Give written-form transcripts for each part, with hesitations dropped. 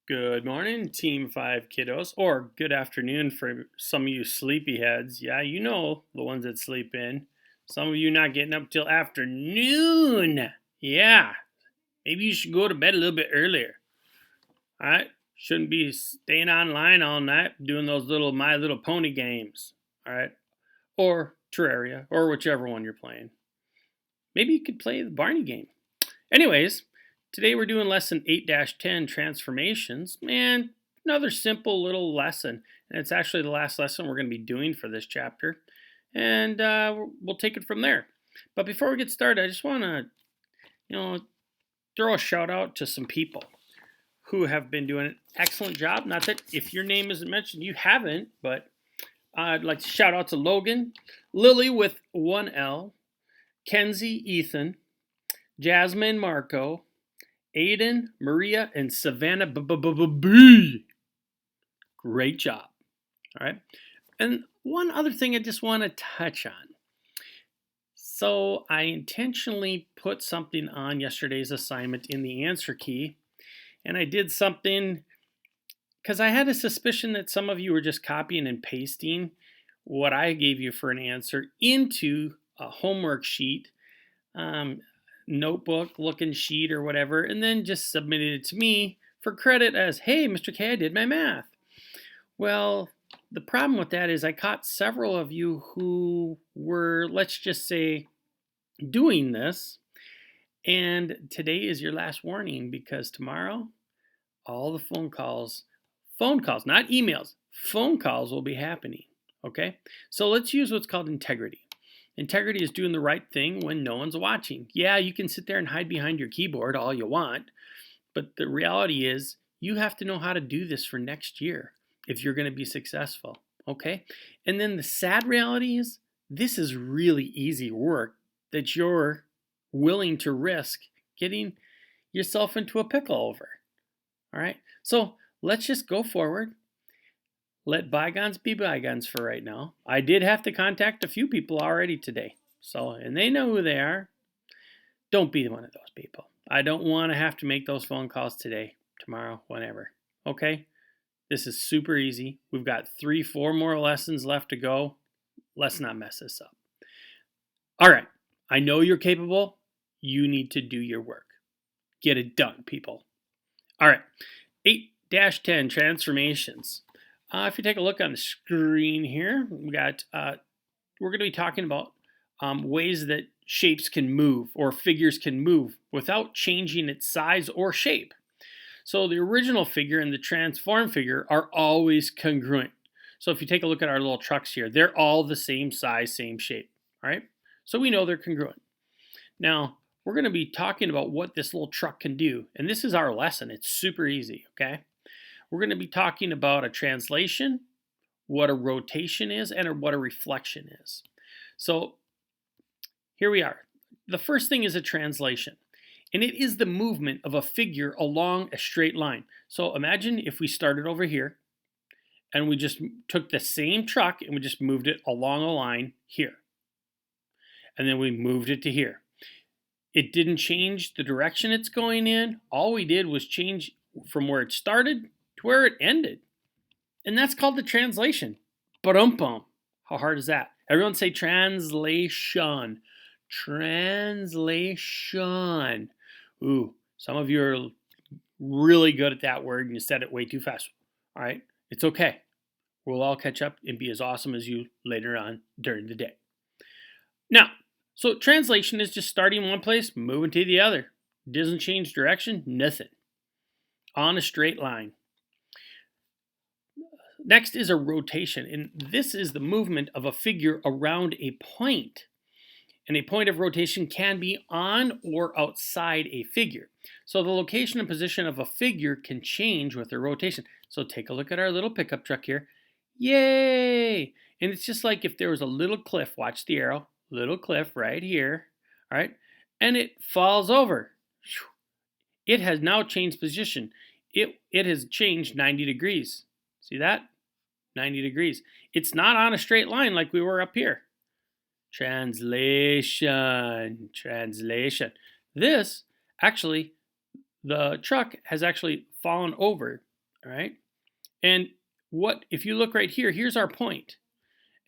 Good morning, Team 5 kiddos, or good afternoon for some of you sleepyheads. Yeah, you know the ones that sleep in. Some of you not getting up till afternoon. Yeah, maybe you should go to bed a little bit earlier. All right? Shouldn't be staying online all night doing those little My Little Pony games. All right? Or Terraria, or whichever one you're playing. Maybe you could play the Barney game. Anyways, today we're doing lesson 8-10 transformations and another simple little lesson. And it's actually the last lesson we're going to be doing for this chapter. And we'll take it from there. But before we get started, I just want to, throw a shout out to some people who have been doing an excellent job. Not that if your name isn't mentioned, you haven't, but I'd like to shout out to Logan, Lily with 1L, Kenzie, Ethan, Jasmine, Marco, Aiden, Maria, and Savannah B. Great job. All right. And one other thing I just want to touch on. So I intentionally put something on yesterday's assignment in the answer key. And I did something because I had a suspicion that some of you were just copying and pasting what I gave you for an answer into a homework sheet. Notebook looking sheet or whatever, and then just submitted it to me for credit as, hey, Mr. K, I did my math. Well, the problem with that is I caught several of you who were, let's just say, doing this, and today is your last warning because tomorrow, all the phone calls, not emails, phone calls will be happening, okay? So let's use what's called integrity. Integrity is doing the right thing when no one's watching. Yeah, you can sit there and hide behind your keyboard all you want, but the reality is you have to know how to do this for next year if you're going to be successful, okay? And then the sad reality is this is really easy work that you're willing to risk getting yourself into a pickle over, all right? So let's just go forward. Let bygones be bygones for right now. I did have to contact a few people already today. And they know who they are. Don't be one of those people. I don't want to have to make those phone calls today, tomorrow, whenever. Okay? This is super easy. We've got 3-4 more lessons left to go. Let's not mess this up. All right. I know you're capable. You need to do your work. Get it done, people. All right. 8-10 transformations. If you take a look on the screen here, we're going to be talking about ways that shapes can move or figures can move without changing its size or shape. So the original figure and the transformed figure are always congruent. So if you take a look at our little trucks here, they're all the same size, same shape. All right. So we know they're congruent. Now, we're going to be talking about what this little truck can do. And this is our lesson. It's super easy. Okay. We're going to be talking about a translation, what a rotation is, and what a reflection is. So here we are. The first thing is a translation, and it is the movement of a figure along a straight line. So imagine if we started over here, and we just took the same truck and we just moved it along a line here. And then we moved it to here. It didn't change the direction it's going in. All we did was change from where it started to where it ended. And that's called the translation. Ba-dum-bum. How hard is that? Everyone say translation. Translation. Ooh, some of you are really good at that word and you said it way too fast. All right, it's okay. We'll all catch up and be as awesome as you later on during the day. Now, so translation is just starting one place, moving to the other. Doesn't change direction, nothing. On a straight line. Next is a rotation, and this is the movement of a figure around a point. And a point of rotation can be on or outside a figure. So the location and position of a figure can change with the rotation. So take a look at our little pickup truck here. Yay! And it's just like if there was a little cliff, watch the arrow, little cliff right here, all right? And it falls over. It has now changed position. It has changed 90 degrees. See that? 90 degrees. It's not on a straight line like we were up here. Translation. This, actually, the truck has actually fallen over all right? And what if you look right here, here's our point.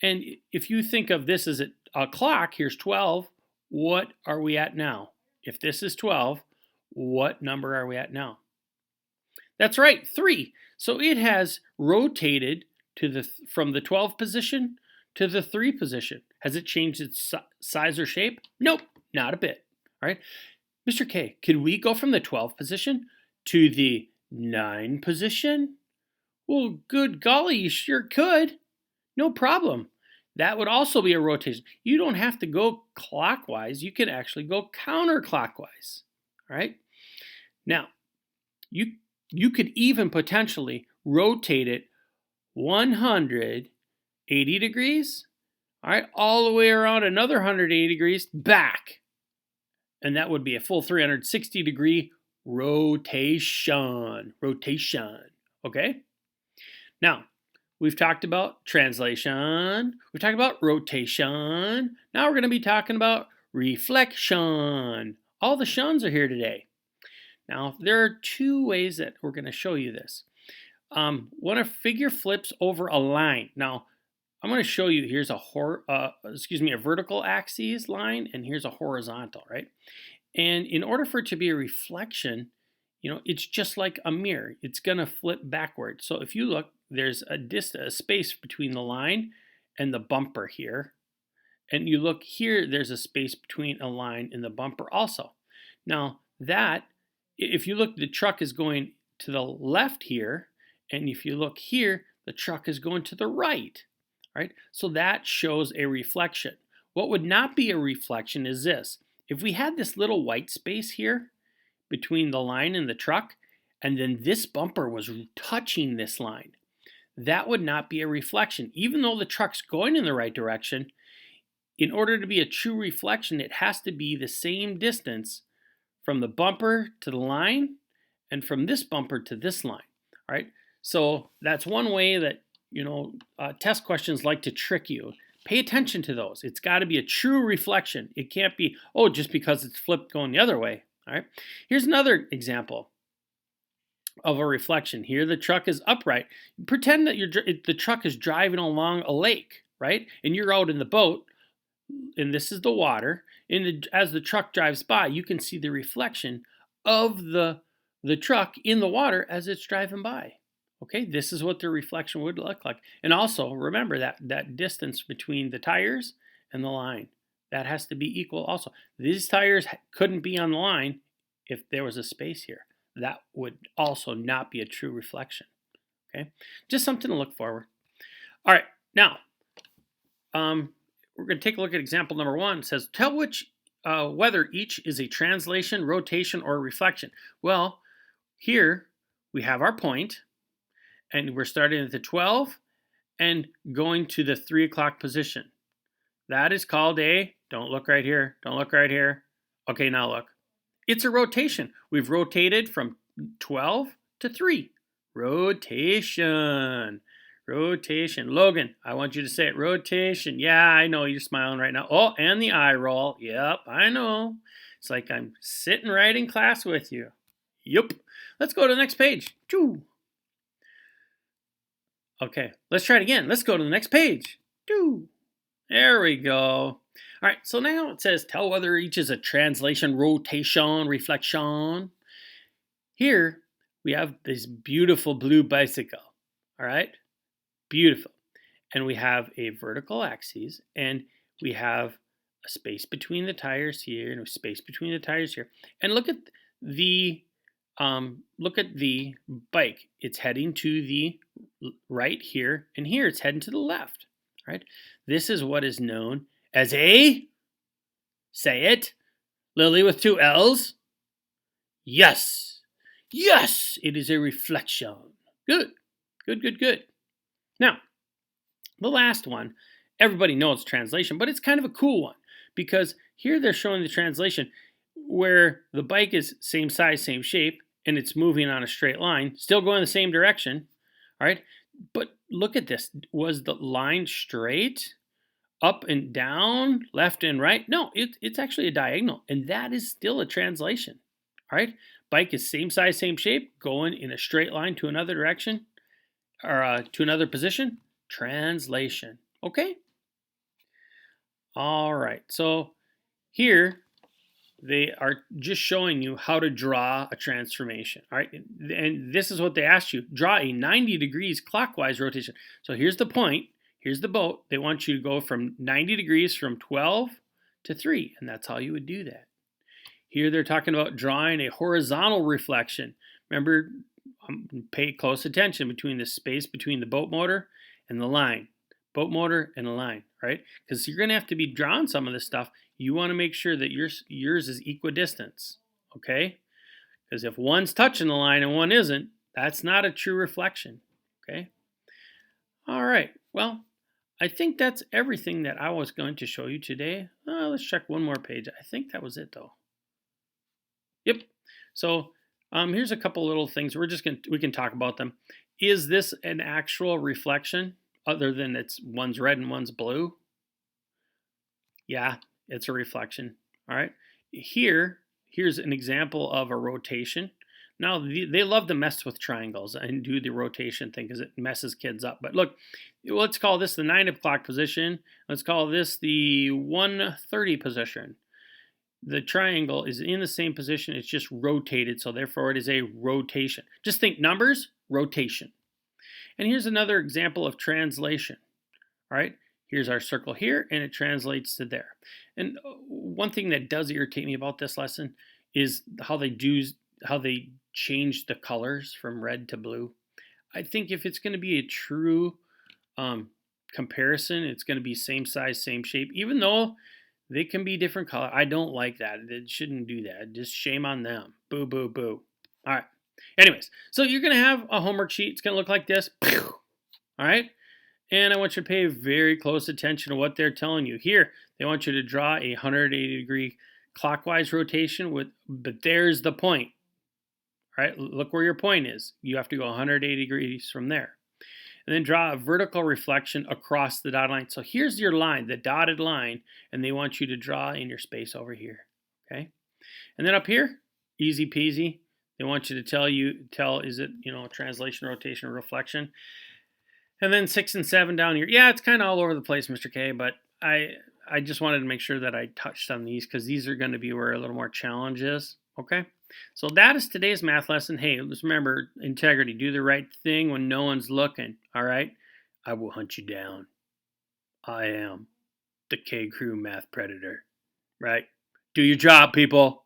And if you think of this as a clock, here's 12. What are we at now? If this is 12, what number are we at now? That's right, 3. So it has rotated from the 12 position to the 3 position. Has it changed its size or shape? Nope, not a bit. All right. Mr. K, could we go from the 12 position to the 9 position? Well, good golly, you sure could. No problem. That would also be a rotation. You don't have to go clockwise. You can actually go counterclockwise. All right. Now, you could even potentially rotate it 180 degrees, all right, all the way around another 180 degrees back. And that would be a full 360 degree rotation. Okay? Now, we've talked about translation. We've talked about rotation. Now we're going to be talking about reflection. All the shuns are here today. Now, there are 2 ways that we're going to show you this. When a figure flips over a line. Now, I'm going to show you, here's a vertical axis line, and here's a horizontal, right? And in order for it to be a reflection, it's just like a mirror. It's going to flip backward. So if you look, there's a space between the line and the bumper here. And you look here, there's a space between a line and the bumper also. Now, if you look, the truck is going to the left here, and if you look here, the truck is going to the right. Right? So that shows a reflection. What would not be a reflection is this. If we had this little white space here between the line and the truck, and then this bumper was touching this line, that would not be a reflection. Even though the truck's going in the right direction, in order to be a true reflection, it has to be the same distance from the bumper to the line and from this bumper to this line. All right? So that's one way that test questions like to trick you. Pay attention to those. It's got to be a true reflection. It can't be, just because it's flipped going the other way. All right. Here's another example of a reflection. Here, the truck is upright. Pretend that the truck is driving along a lake, right? And you're out in the boat, and this is the water. And as the truck drives by, you can see the reflection of the truck in the water as it's driving by. Okay, this is what the reflection would look like. And also, remember that distance between the tires and the line. That has to be equal also. These tires couldn't be on the line if there was a space here. That would also not be a true reflection. Okay, just something to look forward. All right, now, we're going to take a look at example number 1. It says, tell whether each is a translation, rotation, or reflection. Well, here we have our point. And we're starting at the 12 and going to the 3 o'clock position. That is called don't look right here, don't look right here. Okay, now look. It's a rotation. We've rotated from 12 to 3. Rotation. Logan, I want you to say it. Rotation. Yeah, I know you're smiling right now. Oh, and the eye roll. Yep, I know. It's like I'm sitting right in class with you. Yep. Let's go to the next page. Choo. Okay, let's try it again. Let's go to the next page. There we go. All right, so now it says, tell whether each is a translation, rotation, reflection. Here, we have this beautiful blue bicycle. All right, beautiful. And we have a vertical axis, and we have a space between the tires here, and a space between the tires here. And look at the bike. It's heading to the right here, and here it's heading to the left. Right? This is what is known as say it, Lily with 2 L's. Yes, it is a reflection. Good. Now, the last one, everybody knows translation, but it's kind of a cool one because here they're showing the translation where the bike is same size, same shape, and it's moving on a straight line, still going the same direction. All right, but look at this. Was the line straight, up and down, left and right? No, it's actually a diagonal, and that is still a translation. All right, Bike is same size, same shape, going in a straight line to another direction or to another position. Translation. Okay? All right. So here they are just showing you how to draw a transformation. All right. And this is what they asked you. Draw a 90 degrees clockwise rotation. So here's the point. Here's the boat. They want you to go from 90 degrees from 12 to 3. And that's how you would do that. Here they're talking about drawing a horizontal reflection. Remember, pay close attention between the space between the boat motor and the line. Boat motor and a line, right? Because you're going to have to be drawing some of this stuff. You want to make sure that yours is equidistance, okay? Because if one's touching the line and one isn't, that's not a true reflection, okay? All right, well, I think that's everything that I was going to show you today. Let's check one more page. I think that was it, though. Yep. So here's a couple little things. We can talk about them. Is this an actual reflection other than one's red and one's blue? Yeah, it's a reflection. All right. Here's an example of a rotation. Now, they love to mess with triangles and do the rotation thing because it messes kids up. But look, let's call this the 9 o'clock position. Let's call this the 1:30 position. The triangle is in the same position. It's just rotated, so therefore it is a rotation. Just think numbers, rotation. And here's another example of translation. All right, here's our circle here, and it translates to there. And one thing that does irritate me about this lesson is how they change the colors from red to blue. I think if it's going to be a true comparison, it's going to be same size, same shape, even though they can be different color. I don't like that. They shouldn't do that. Just shame on them. Boo, boo, boo. All right. Anyways, so you're going to have a homework sheet. It's going to look like this. All right. And I want you to pay very close attention to what they're telling you. Here, they want you to draw a 180-degree clockwise rotation but there's the point. All right. Look where your point is. You have to go 180 degrees from there. And then draw a vertical reflection across the dotted line. So here's your line, the dotted line, and they want you to draw in your space over here, okay? And then up here, easy peasy. They want you to tell is it, translation, rotation, or reflection. And then 6 and 7 down here. Yeah, it's kind of all over the place, Mr. K, but I just wanted to make sure that I touched on these because these are going to be where a little more challenge is, okay? So that is today's math lesson. Hey, let's remember integrity. Do the right thing when no one's looking, all right? I will hunt you down. I am the K Crew Math Predator, right? Do your job, people.